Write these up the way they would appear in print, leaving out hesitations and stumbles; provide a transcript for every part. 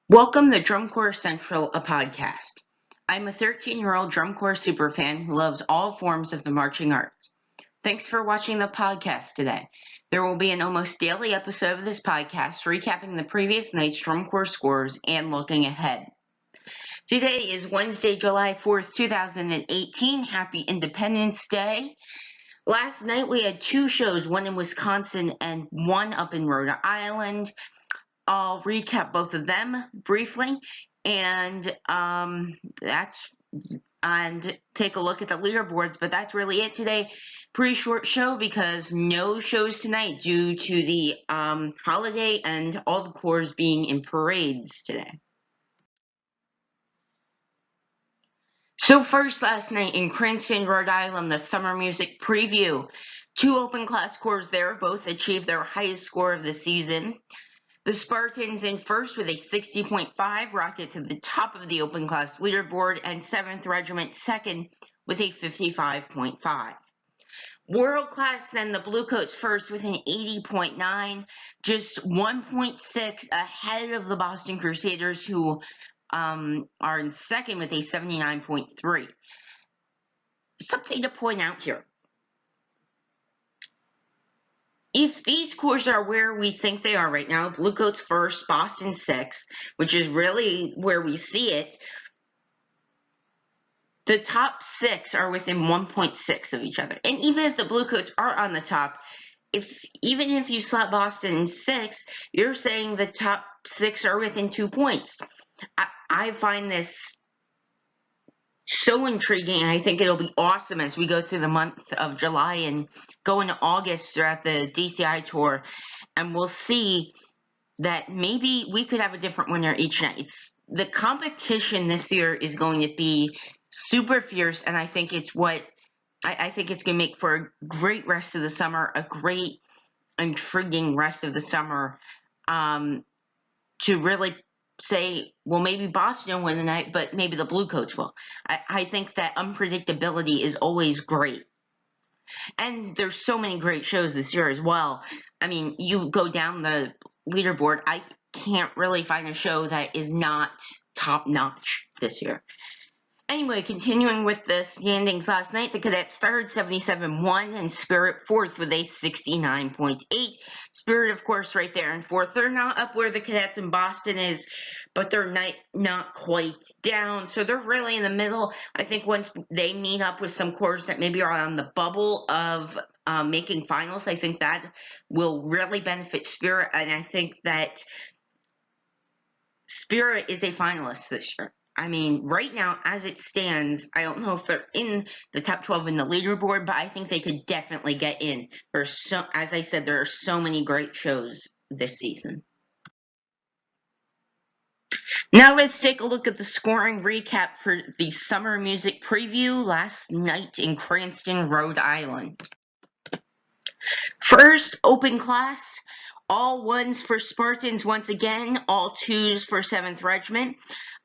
Welcome to Drum Corps Central, a podcast. I'm a 13-year-old drum corps superfan who loves all forms of the marching arts. Thanks for watching the podcast today. There will be an almost daily episode of this podcast recapping the previous night's drum corps scores and looking ahead. Today is Wednesday, July 4th, 2018. Happy Independence Day. Last night we had two shows, one in Wisconsin and one up in Rhode Island. I'll recap both of them briefly and take a look at the leaderboards, but that's really it today. Pretty short show because no shows tonight due to the holiday and all the corps being in parades today. So first, last night in Cranston, Rhode Island, the summer music preview. Two open class corps there both achieved their highest score of the season. The Spartans in first with a 60.5 rocket to the top of the open class leaderboard, and 7th Regiment second with a 55.5. World class then the Bluecoats first with an 80.9, just 1.6 ahead of the Boston Crusaders who are in second with a 79.3. Something to point out here. If these corps are where we think they are right now, Bluecoats first, Boston sixth, which is really where we see it, the top six are within 1.6 of each other. And even if the Bluecoats are on the top, even if you slot Boston in sixth, you're saying the top six are within 2 points. I find this so intriguing. I think it'll be awesome as we go through the month of July and go into August throughout the DCI tour, and we'll see that maybe we could have a different winner each night. The competition this year is going to be super fierce, and I think it's going to make for a great rest of the summer, a great intriguing rest of the summer, to really say, well, maybe Boston will win the night, but maybe the Bluecoats will. I think that unpredictability is always great. And there's so many great shows this year as well. I mean, you go down the leaderboard, I can't really find a show that is not top-notch this year. Anyway, continuing with the standings last night, the Cadets third, 77.1, and Spirit fourth with a 69.8. Spirit, of course, right there in fourth. They're not up where the Cadets in Boston is, but they're not quite down, so they're really in the middle. I think once they meet up with some corps that maybe are on the bubble of making finals, I think that will really benefit Spirit, and I think that Spirit is a finalist this year. I mean, right now, as it stands, I don't know if they're in the top 12 in the leaderboard, but I think they could definitely get in. As I said, there are so many great shows this season. Now let's take a look at the scoring recap for the summer music preview last night in Cranston, Rhode Island. First, open class. All ones for Spartans once again, all twos for 7th Regiment.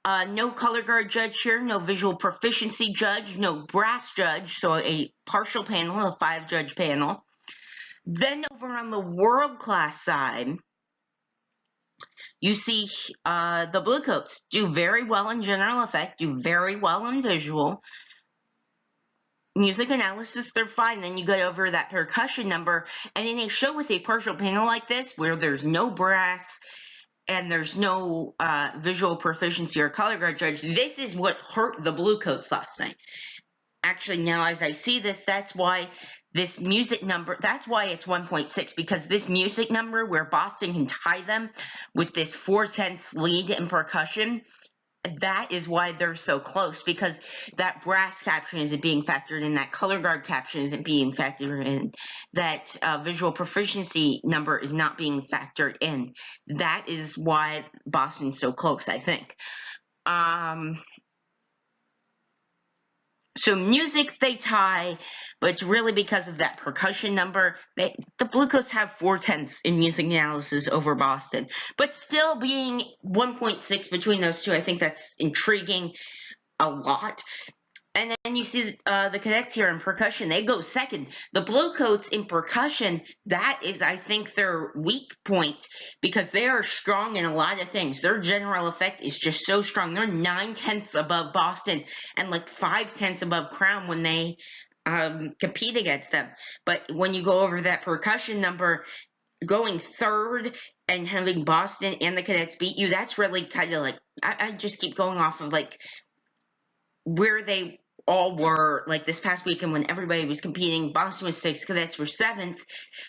No color guard judge here, no visual proficiency judge, no brass judge, so a partial panel, a 5-judge panel. Then over on the world class side, you see the Bluecoats do very well in general effect, do very well in visual. Music analysis, they're fine. Then you go over that percussion number, and in a show with a partial panel like this, where there's no brass and there's no visual proficiency or color guard judge, this is what hurt the Bluecoats last night. Actually, now as I see this, that's why this music number, that's why it's 1.6, because this music number where Boston can tie them with this 4/10 lead in percussion, that is why they're so close, because that brass caption isn't being factored in, that color guard caption isn't being factored in, that visual proficiency number is not being factored in. That is why Boston's so close, I think. So music they tie, but it's really because of that percussion number. The Bluecoats have 4/10 in music analysis over Boston, but still being 1.6 between those two, I think that's intriguing a lot. And then you see the cadets here in percussion. They go second. The Bluecoats in percussion, that is, I think, their weak point because they are strong in a lot of things. Their general effect is just so strong. They're 9/10 above Boston and like 5/10 above Crown when they compete against them. But when you go over that percussion number, going third and having Boston and the cadets beat you, that's really kind of like, I just keep going off of like where they all were like this past weekend when everybody was competing. Boston was 6th, cadets were 7th.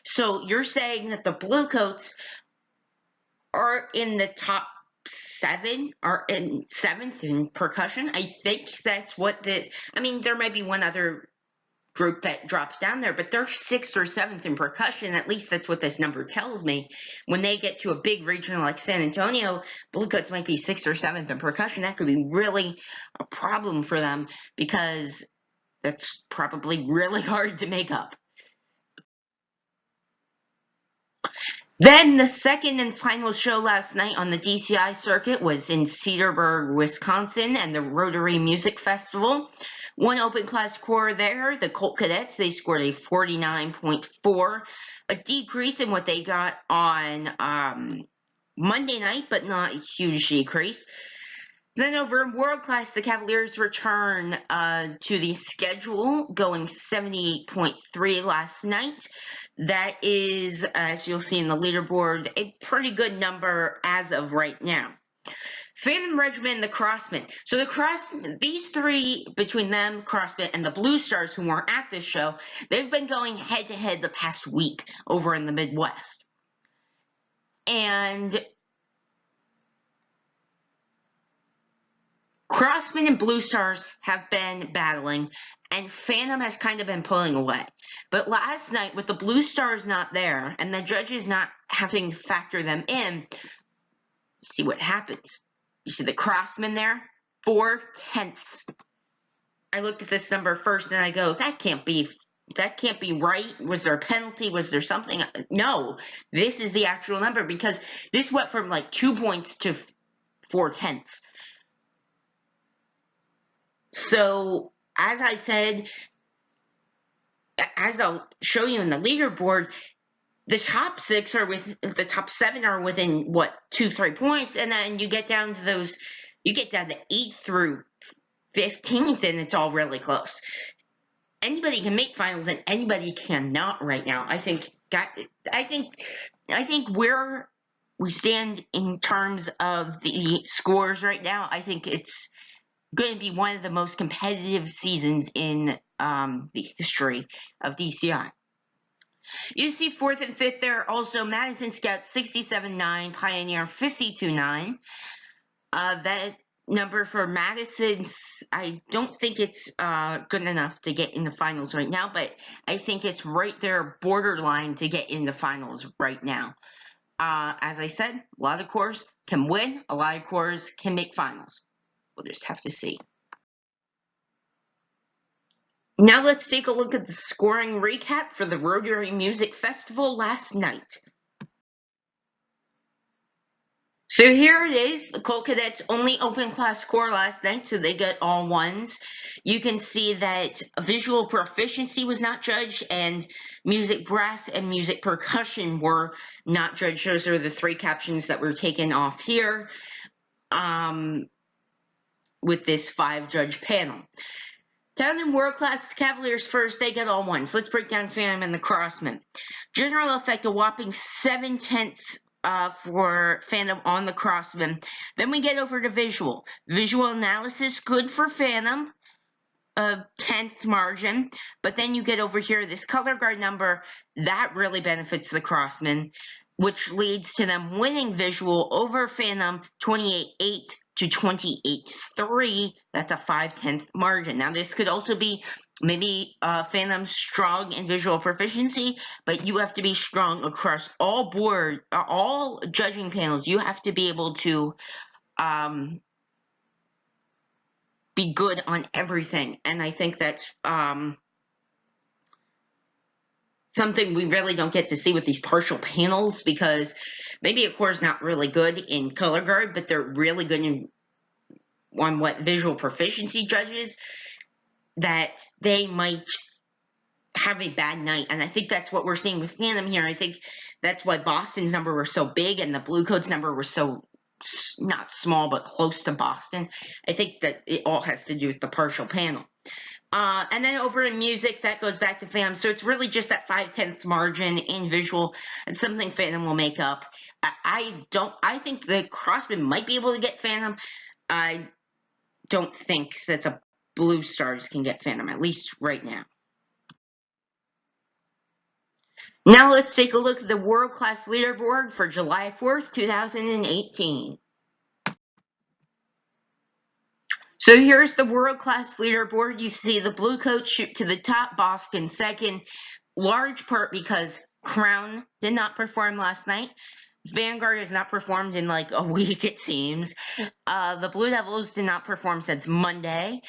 So you're saying that the Bluecoats are in the top 7, are in 7th in percussion? I think that's what this, I mean, there might be one other group that drops down there, but they're 6th or 7th in percussion. At least that's what this number tells me. When they get to a big regional like San Antonio, Bluecoats might be 6th or 7th in percussion. That could be really a problem for them because that's probably really hard to make up. Then the second and final show last night on the DCI circuit was in Cedarburg, Wisconsin, and the Rotary Music Festival. One open class score there, the Colt Cadets, they scored a 49.4, a decrease in what they got on Monday night, but not a huge decrease. Then over in World Class, the Cavaliers return to the schedule, going 78.3 last night. That is, as you'll see in the leaderboard, a pretty good number as of right now. Phantom Regiment and the Crossmen. So the Crossmen, these three, between them, Crossmen, and the Blue Stars, who weren't at this show, they've been going head-to-head the past week over in the Midwest. And Crossmen and Blue Stars have been battling, and Phantom has kind of been pulling away. But last night, with the Blue Stars not there, and the judges not having to factor them in, see what happens. You see the Crossmen there? 4/10. I looked at this number first, and I go, that can't be right. Was there a penalty? Was there something? No, this is the actual number, because this went from like 2 points to 4/10. So, as I said, as I'll show you in the leaderboard, the top 6 are the top 7 are within, what, 2-3 points, and then you get down to those, you get down to 8th through 15th, and it's all really close. Anybody can make finals, and anybody cannot right now. I think where we stand in terms of the scores right now, I think it's going to be one of the most competitive seasons in the history of DCI. You see 4th and 5th there. Also, Madison Scout 67.9, Pioneer 52.9. That number for Madison's, I don't think it's good enough to get in the finals right now, but I think it's right there, borderline to get in the finals right now. As I said, a lot of cores can win, a lot of cores can make finals. We'll just have to see. Now let's take a look at the scoring recap for the Rotary Music Festival last night. So here it is, the Colt Cadets only open class score last night, so they got all 1s. You can see that visual proficiency was not judged, and music brass and music percussion were not judged. Those are the 3 captions that were taken off here with this 5-judge panel. Down in World Class, the Cavaliers first, they get all 1s. Let's break down Phantom and the Crossmen. General effect, a whopping 7/10 for Phantom on the Crossmen. Then we get over to visual. Visual analysis, good for Phantom, a 10th margin. But then you get over here, this color guard number, that really benefits the Crossmen, which leads to them winning visual over Phantom 28-8 to 28-3. That's a 5/10 margin. Now, this could also be maybe Phantom's strong in visual proficiency, but you have to be strong across all judging panels. You have to be able to be good on everything, and I think that's something we really don't get to see with these partial panels, because maybe a core is not really good in color guard, but they're really good on what visual proficiency judges. that they might have a bad night. And I think that's what we're seeing with fandom here. I think that's why Boston's number was so big and the Bluecoats number was so not small, but close to Boston. I think that it all has to do with the partial panel. And then over in music, that goes back to fandom. So it's really just that 5/10 margin in visual. It's something fandom will make up. I think the Crossmen might be able to get fandom. I don't think that the Blue Stars can get fandom, at least right now. Now let's take a look at the World Class Leaderboard for July 4th, 2018. So here's the World Class Leaderboard. You see the Bluecoats shoot to the top, Boston second, large part because Crown did not perform last night. Vanguard has not performed in like a week, it seems. The Blue Devils did not perform since Monday.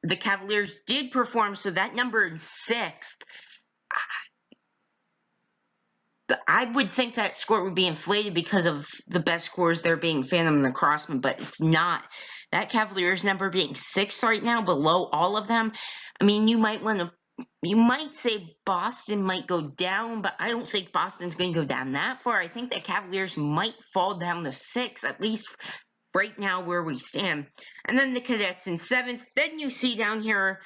The Cavaliers did perform, so that number in sixth. I would think that score would be inflated because of the best scores there being Phantom and the Crossmen, but it's not. That Cavaliers number being sixth right now, below all of them. I mean, you might say Boston might go down, but I don't think Boston's going to go down that far. I think the Cavaliers might fall down to sixth, at least right now where we stand. And then the Cadets in seventh. Then you see down here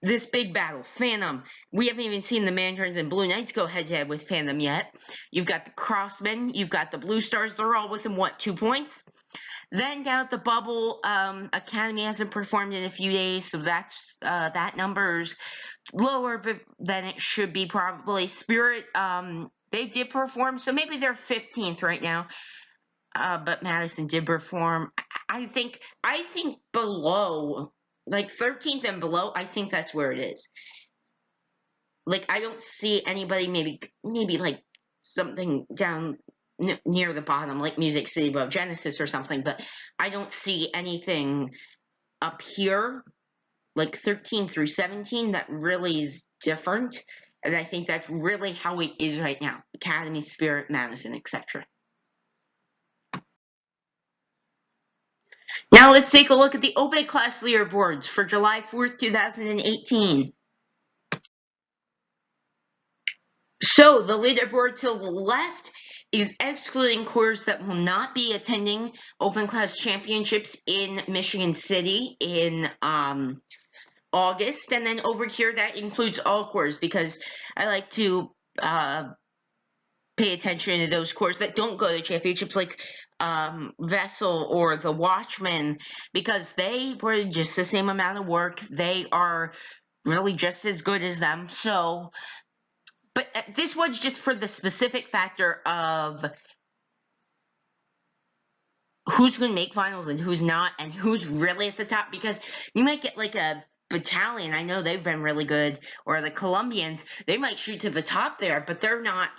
this big battle, Phantom. We haven't even seen the Mandarins and Blue Knights go head-to-head with Phantom yet. You've got the Crossmen. You've got the Blue Stars. They're all within, 2 points? Then down at the bubble, Academy hasn't performed in a few days, so that's that number's lower than it should be probably. Spirit, they did perform, so maybe they're 15th right now. But Madison did perform. I think below, like 13th and below, I think that's where it is. Like, I don't see anybody, maybe like something down near the bottom, like Music City above Genesis or something, but I don't see anything up here, like 13 through 17, that really is different. And I think that's really how it is right now. Academy, Spirit, Madison, etc. Now let's take a look at the Open Class Leaderboards for July 4th, 2018. So the leaderboard to the left is excluding corps that will not be attending Open Class Championships in Michigan City in August. And then over here, that includes all corps, because I like to pay attention to those corps that don't go to championships, like Vessel or the Watchmen, because they were just the same amount of work. They are really just as good as them. So, but this was just for the specific factor of who's going to make finals and who's not, and who's really at the top, because you might get like a Battalion. I know they've been really good, or the Colombians. They might shoot to the top there, but they're not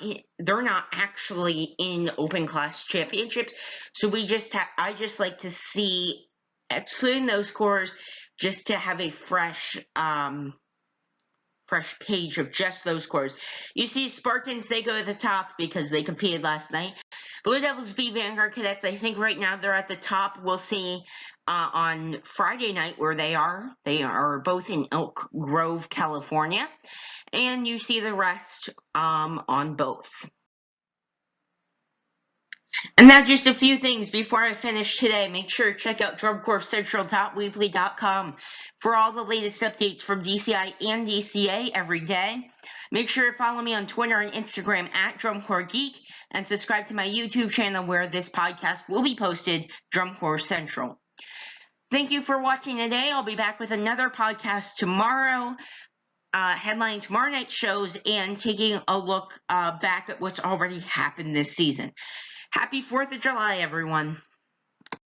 actually in Open Class Championships. So I just like to see, excluding those scores, just to have a fresh page of just those scores. You see Spartans, they go to the top because they competed last night. Blue Devils v Vanguard Cadets, I think right now they're at the top. We'll see on Friday night where they are. They are both in Elk Grove, California. And you see the rest on both. And now just a few things before I finish today. Make sure to check out drumcorpscentral.weebly.com for all the latest updates from DCI and DCA every day. Make sure to follow me on Twitter and Instagram at DrumCorpGeek, and subscribe to my YouTube channel where this podcast will be posted, Drum Corps Central. Thank you for watching today. I'll be back with another podcast tomorrow, headlining tomorrow night's shows and taking a look back at what's already happened this season. Happy 4th of July, everyone.